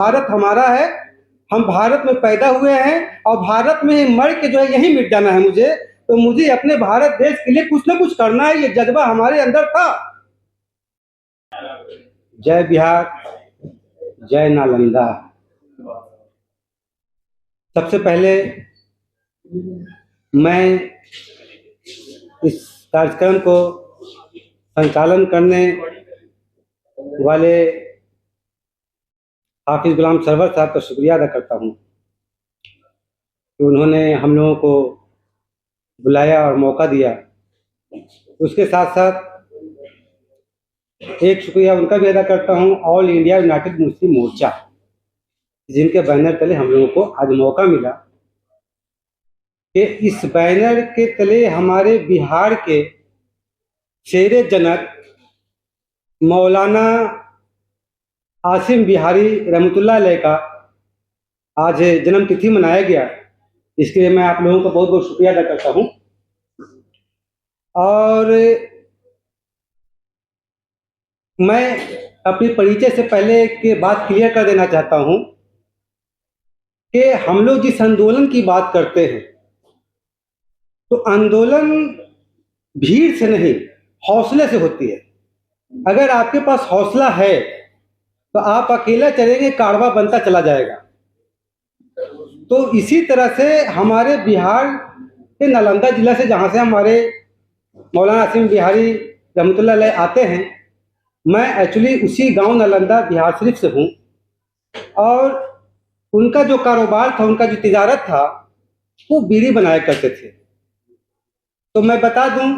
भारत हमारा है, हम भारत में पैदा हुए हैं और भारत में ही मर के जो है यहीं मिट जाना है मुझे। तो मुझे अपने भारत देश के लिए कुछ ना कुछ करना है, ये जज्बा हमारे अंदर था। जय बिहार, जय नालंदा। सबसे पहले मैं इस कार्यक्रम को संचालन करने वाले हाफिज गुलाम सरवर साहब का शुक्रिया अदा करता हूँ कि उन्होंने हम लोगों को बुलाया और मौका दिया। उसके साथ साथ एक शुक्रिया उनका भी अदा करता हूँ ऑल इंडिया यूनाइटेड मुस्लिम मोर्चा, जिनके बैनर तले हम लोगों को आज मौका मिला कि इस बैनर के तले हमारे बिहार के शेरे जनक मौलाना आसिम बिहारी रहमतुल्लाह अलैह का आज जन्म तिथि मनाया गया। इसके लिए मैं आप लोगों का बहुत बहुत शुक्रिया अदा करता हूँ। और मैं अपने परिचय से पहले एक बात क्लियर कर देना चाहता हूँ कि हम लोग जिस आंदोलन की बात करते हैं तो आंदोलन भीड़ से नहीं, हौसले से होती है। अगर आपके पास हौसला है तो आप अकेला चलेंगे, कारवां बनता चला जाएगा। तो इसी तरह से हमारे बिहार के नालंदा जिला से, जहाँ से हमारे मौलाना आसिम बिहारी रहमतुल्लाह अलैह आते हैं, मैं एक्चुअली उसी गांव नालंदा बिहार शरीफ से हूँ। और उनका जो कारोबार था, उनका जो तिजारत था, वो बीड़ी बनाया करते थे। तो मैं बता दूं,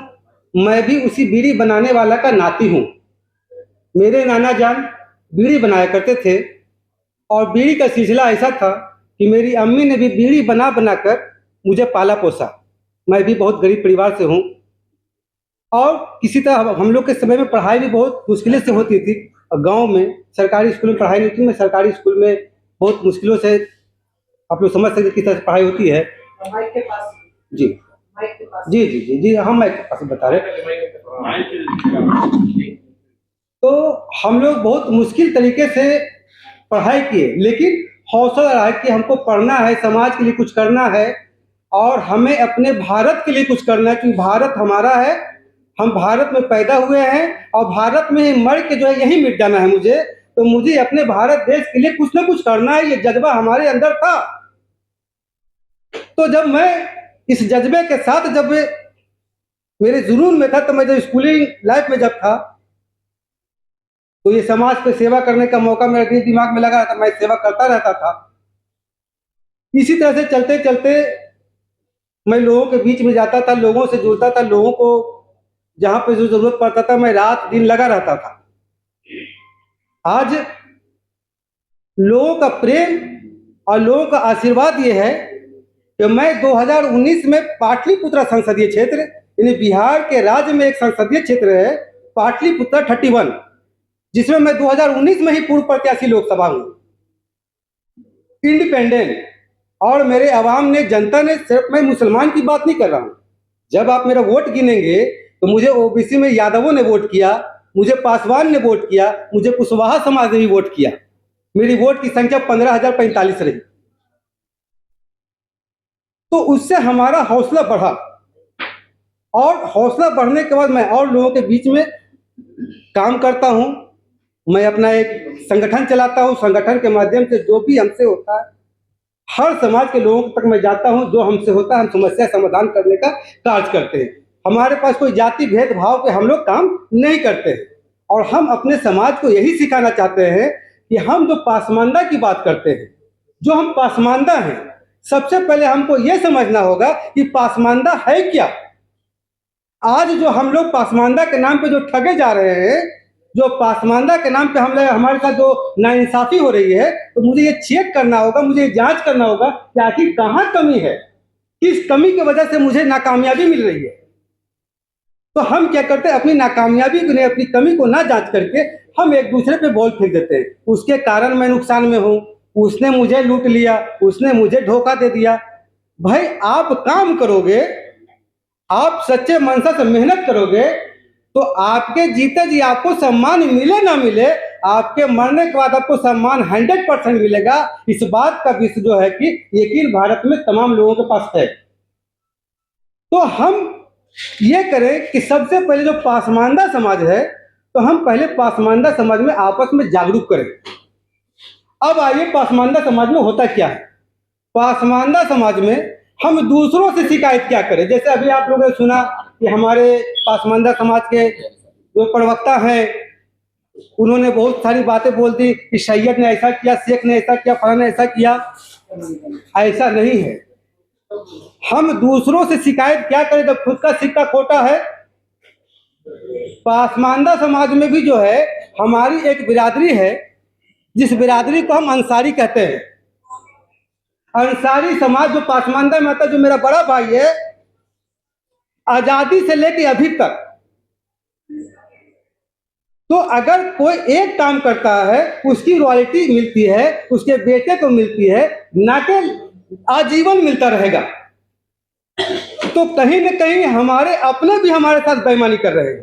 मैं भी उसी बीड़ी बनाने वाला का नाती हूँ। मेरे नाना जान बीड़ी बनाया करते थे और बीड़ी का सिलसिला ऐसा था कि मेरी अम्मी ने भी बीड़ी बना बना कर मुझे पाला पोसा। मैं भी बहुत गरीब परिवार से हूँ और किसी तरह हम लोग के समय में पढ़ाई भी बहुत मुश्किलों से होती थी। गांव में सरकारी स्कूल में पढ़ाई नहीं थी। मैं सरकारी स्कूल में बहुत मुश्किलों से, आप लोग समझ सकते किस तरह से पढ़ाई होती है। माइक के पास जी, माइक के पास जी जी जी जी, हम माइक के पास बता रहे। तो हम लोग बहुत मुश्किल तरीके से पढ़ाई किए, लेकिन हौसला रहा कि हमको पढ़ना है, समाज के लिए कुछ करना है और हमें अपने भारत के लिए कुछ करना है, क्योंकि भारत हमारा है, हम भारत में पैदा हुए हैं और भारत में ही मर के जो है यहीं मिट जाना है मुझे। तो मुझे अपने भारत देश के लिए कुछ ना कुछ करना है, ये जज्बा हमारे अंदर था। तो जब मैं इस जज्बे के साथ, जब मेरे जुनून में था, तो मैं जब स्कूलिंग लाइफ में जब था, तो ये समाज पे सेवा करने का मौका मेरे दिमाग में लगा था, मैं सेवा करता रहता था। इसी तरह से चलते चलते मैं लोगों के बीच में जाता था, लोगों से जुड़ता था, लोगों को जहां पे जो जरूरत पड़ता था मैं रात दिन लगा रहता था। आज लोगों का प्रेम और लोगों का आशीर्वाद ये है कि मैं 2019 में पाटलिपुत्र संसदीय क्षेत्र, यानी बिहार के राज्य में एक संसदीय क्षेत्र है पाटलिपुत्र 31, जिसमें मैं 2019 में ही पूर्व प्रत्याशी लोकसभा हूँ, इंडिपेंडेंट। और मेरे अवाम ने, जनता ने, सिर्फ मैं मुसलमान की बात नहीं कर रहा हूँ, जब आप मेरा वोट गिनेंगे तो मुझे ओबीसी में यादवों ने वोट किया, मुझे पासवान ने वोट किया, मुझे कुशवाहा समाज ने भी वोट किया। मेरी वोट की संख्या 15,045 रही। तो उससे हमारा हौसला बढ़ा और हौसला बढ़ने के बाद मैं और लोगों के बीच में काम करता हूं। मैं अपना एक संगठन चलाता हूं। संगठन के माध्यम से जो भी हमसे होता है, हर समाज के लोगों तक मैं जाता हूं। जो हमसे होता है, हम समस्या समाधान करने का कार्य करते हैं। हमारे पास कोई जाति भेदभाव पे हम लोग काम नहीं करते हैं और हम अपने समाज को यही सिखाना चाहते हैं कि हम जो पासमानदा की बात करते हैं, जो हम पासमानदा हैं, सबसे पहले हमको यह समझना होगा कि पासमानदा है क्या। आज जो हम लोग पासमानदा के नाम पे जो ठगे जा रहे हैं, जो पासमानदा के नाम पे हमारे साथ जो नाइंसाफी हो रही है, तो मुझे ये चेक करना होगा, मुझे जांच करना होगा कि आखिर कहाँ कमी है, किस कमी की वजह से मुझे नाकामयाबी मिल रही है। तो हम क्या करते हैं, अपनी नाकामयाबी को नहीं, अपनी कमी को ना जांच करके हम एक दूसरे पे बॉल फेंक देते हैं। उसके कारण मैं नुकसान में हूँ, उसने मुझे लूट लिया, उसने मुझे धोखा दे दिया। भाई, आप काम करोगे, आप सच्चे मन से मेहनत करोगे, तो आपके जीते जी आपको सम्मान मिले ना मिले, आपके मरने के बाद आपको सम्मान 100% मिलेगा। इस बात का विश्व जो है कि यकीन भारत में तमाम लोगों के पास है। तो हम ये करें कि सबसे पहले जो पासमानदा समाज है, तो हम पहले पासमानदा समाज में आपस में जागरूक करें। अब आइए पासमानदा समाज में होता क्या है। पासमानदा समाज में हम दूसरों से शिकायत क्या करें। जैसे अभी आप लोगों ने सुना कि हमारे पासमानदा समाज के जो प्रवक्ता हैं, उन्होंने बहुत सारी बातें बोल दी कि सैयद ने ऐसा किया, शेख ने ऐसा किया, फलाना ने ऐसा किया। ऐसा नहीं है। हम दूसरों से शिकायत क्या करें जब खुद का सिक्का खोटा है। पासमानदा समाज में भी जो है हमारी एक बिरादरी है, जिस बिरादरी को हम अंसारी कहते हैं। अंसारी समाज जो पासमानदा में आता है, जो मेरा बड़ा भाई है, आजादी से लेकर अभी तक, तो अगर कोई एक काम करता है उसकी रॉयल्टी मिलती है, उसके बेटे को मिलती है, ना कि आजीवन मिलता रहेगा। तो कहीं न कहीं हमारे अपने भी हमारे साथ बेईमानी कर रहे हैं,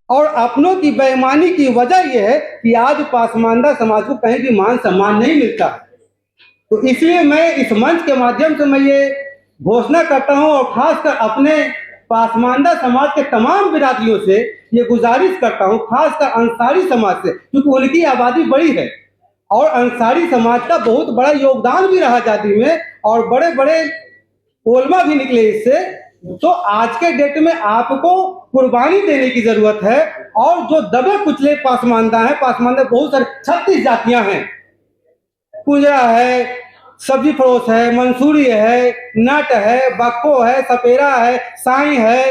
और अपनों की बेईमानी की वजह यह है कि आज पासमानदा समाज को कहीं भी मान सम्मान नहीं मिलता। तो इसलिए मैं इस मंच के माध्यम से मैं ये घोषणा करता हूं, और खासकर अपने पासमानदा समाज के तमाम बिरादरियों से ये गुजारिश करता हूं, खासकर अंसारी समाज से, क्योंकि उनकी आबादी बड़ी है और अंसारी समाज का बहुत बड़ा योगदान भी रहा आजादी में, और बड़े बड़े उलमा भी निकले इससे। तो आज के डेट में आपको कुर्बानी देने की जरूरत है। और जो दबे कुचले पासमानदा है, पासमानदा बहुत सारे 36 जातियां हैं। कुजरा है, सब्जी फरोश है, मंसूरी है, नट है, बक्को है, सपेरा है, साई है,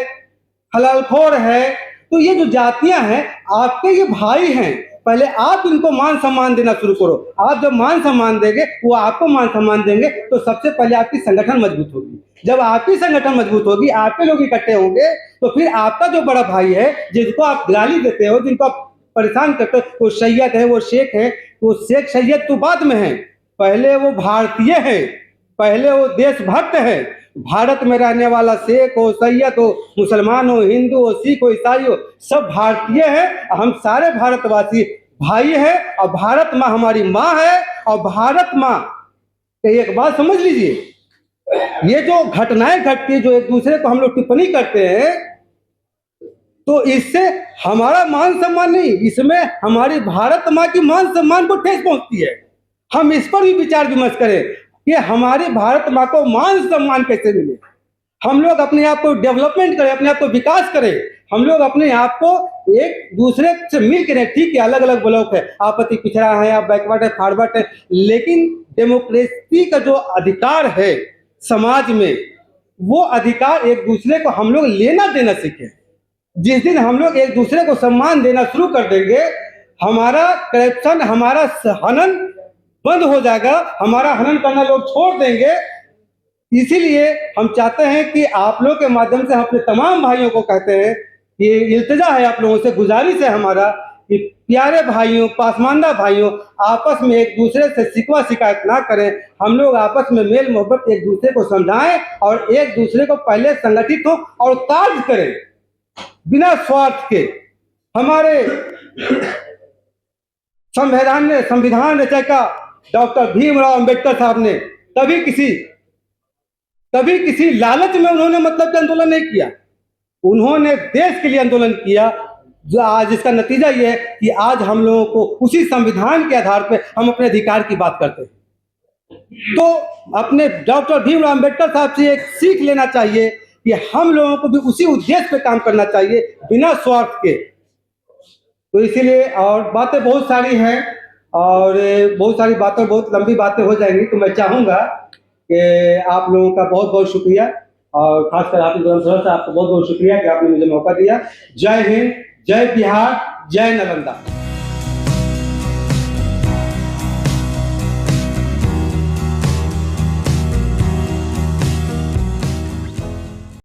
हलालखोर है। तो ये जो जातियां हैं आपके ये भाई हैं। पहले आप इनको मान सम्मान देना शुरू करो। आप जब मान सम्मान देंगे, वो आपको मान सम्मान देंगे, तो सबसे पहले आपकी संगठन मजबूत होगी। जब आपकी संगठन मजबूत होगी, आपके लोग इकट्ठे होंगे, तो फिर आपका जो बड़ा भाई है, जिसको आप गाली देते हो, जिनको आप परेशान करते हो, वो सैयद है, वो शेख है, वो शेख सैयद तो बाद में है, पहले वो भारतीय है, पहले वो देशभक्त है। भारत में रहने वाला शेख हो, सैयद हो, मुसलमान हो, हिंदू हो, सिख हो, ईसाई हो, सब भारतीय है। हम सारे भारतवासी भाई है, और भारत माँ हमारी माँ है। और भारत माँ, एक बात समझ लीजिए, ये जो घटनाएं घटती है, जो एक दूसरे को हम लोग टिप्पणी करते हैं, तो इससे हमारा मान सम्मान नहीं, इसमें हमारी भारत माँ की मान सम्मान को ठेस पहुंचती है। हम इस पर भी विचार विमर्श करें कि हमारी भारत माँ को मान सम्मान कैसे मिले। हम लोग अपने आप को डेवलपमेंट करें, अपने आप को विकास करें। हम लोग अपने आप को एक दूसरे से मिल के रहें। ठीक है, अलग अलग ब्लॉक है, आप अति पिछड़ा है, आप बैकवर्ड है, फॉरवर्ड है, लेकिन डेमोक्रेसी का जो अधिकार है समाज में, वो अधिकार एक दूसरे को हम लोग लेना देना सीखें। जिस दिन हम लोग एक दूसरे को सम्मान देना शुरू कर देंगे, हमारा करप्शन, हमारा हनन बंद हो जाएगा, हमारा हनन करना लोग छोड़ देंगे। इसीलिए हम चाहते हैं कि आप लोग के माध्यम से हम अपने तमाम भाइयों को कहते हैं, ये इल्तिजा है आप लोगों से, गुजारिश है हमारा कि प्यारे भाइयों, पासमानदा भाइयों, आपस में एक दूसरे से शिकवा शिकायत ना करें। हम लोग आपस में मेल मोहब्बत एक दूसरे को समझाएं, और एक दूसरे को पहले संगठित हो और कार्य करें बिना स्वार्थ के। हमारे संविधान रचयिता डॉक्टर भीमराव अंबेडकर साहब ने कभी किसी लालच में उन्होंने मतलब कि आंदोलन नहीं किया। उन्होंने देश के लिए आंदोलन किया, जो आज इसका नतीजा ये है कि आज हम लोगों को उसी संविधान के आधार पर हम अपने अधिकार की बात करते हैं। तो अपने डॉक्टर भीमराव अंबेडकर साहब से एक सीख लेना चाहिए कि हम लोगों को भी उसी उद्देश्य पे काम करना चाहिए, बिना स्वार्थ के। तो इसीलिए, और बातें बहुत सारी हैं, और बहुत सारी बातें, बहुत लंबी बातें हो जाएंगी। तो मैं चाहूँगा कि आप लोगों का बहुत बहुत शुक्रिया, और खासकर आप आपका बहुत बहुत शुक्रिया कि आपने मुझे मौका दिया। जय हिंद, जय बिहार, जय नालंदा।